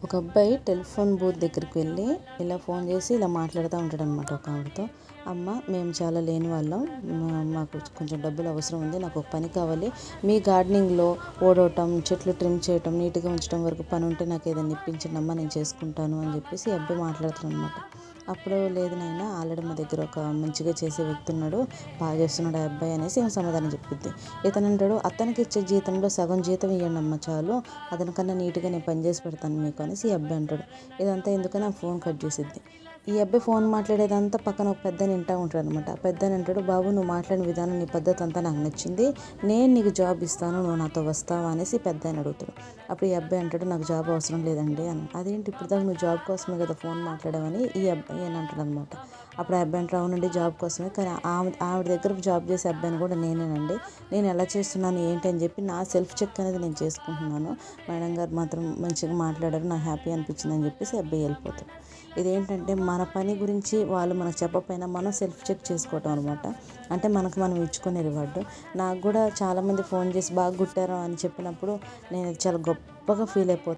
ఒక అబ్బాయి telephone booth దగ్గరికి వెళ్ళి ఇలా ఫోన్ చేసి ఇలా మాట్లాడుతూ ఉంటాడనమాట ఒక ఆవిడతో. అమ్మ, మేము చాలా లేని వాళ్ళం, మాకు కొంచెం డబ్బులు అవసరం ఉంది, నాకు ఒక పని కావాలి, మీ గార్డెనింగ్లో ఓడవటం, చెట్లు ట్రిమ్ చేయటం, నీట్గా ఉంచడం వరకు పని ఉంటే నాకు ఏదైనా ఇప్పించండి అమ్మ, నేను చేసుకుంటాను అని చెప్పేసి ఈ అబ్బాయి మాట్లాడుతాడు అనమాట. అప్పుడు లేదు నాయన, ఆల్రెడీ మా దగ్గర ఒక మంచిగా చేసే వ్యక్తి ఉన్నాడు, బాగా చేస్తున్నాడు ఆ అబ్బాయి అనేసి ఏం సమాధానం చెప్పిద్ది. ఇతను అంటాడు, అతనికి ఇచ్చే జీతంలో సగం జీతం ఇవ్వండి అమ్మ చాలు, అతనికన్నా నీట్గా నేను పని చేసి పెడతాను మీకు అనేసి ఈ అబ్బాయి అంటాడు. ఇదంతా ఎందుకని ఆ ఫోన్ కట్ చేసిద్ది. ఈ అబ్బాయి ఫోన్ మాట్లాడేదంతా పక్కన ఒక పెద్దని వింటూ ఉంటాడు అనమాట. పెద్దని అంటాడు, బాబు నువ్వు మాట్లాడిన విధానం, నీ పద్ధతి అంతా నాకు నచ్చింది, నేను నీకు జాబ్ ఇస్తాను, నువ్వు నాతో వస్తావా అనేసి పెద్ద ఆయన అడుగుతాడు. అప్పుడు ఈ అబ్బాయి అంటాడు, నాకు జాబ్ అవసరం లేదండి అని. అదేంటి ఇప్పుడు దాకా నువ్వు జాబ్ కోసమే కదా ఫోన్ మాట్లాడావని ఈ అబ్బాయి అని అంటాడు అనమాట. అప్పుడు ఆ అబ్బాయి అంటాడు, అవునండి జాబ్ కోసమే, కానీ ఆవిడ దగ్గర జాబ్ చేసే అబ్బాయిని కూడా నేనేనండి, నేను ఎలా చేస్తున్నాను ఏంటి అని చెప్పి నా సెల్ఫ్ చెక్ అనేది నేను చేసుకుంటున్నాను, మేడం గారు మాత్రం మంచిగా మాట్లాడారు, నాకు హ్యాపీ అనిపించింది అని చెప్పేసి అబ్బాయి వెళ్ళిపోతాడు. ఇదేంటంటే మన పని గురించి వాళ్ళు మనకు చెప్పకపోయినా మనం సెల్ఫ్ చెక్ చేసుకోవటం అనమాట. అంటే మనకు మనం ఇచ్చుకునే రివార్డు. నాకు కూడా చాలామంది ఫోన్ చేసి బాగా కుట్టారు అని చెప్పినప్పుడు నేను చాలా గొప్పగా ఫీల్ అయిపోతాను.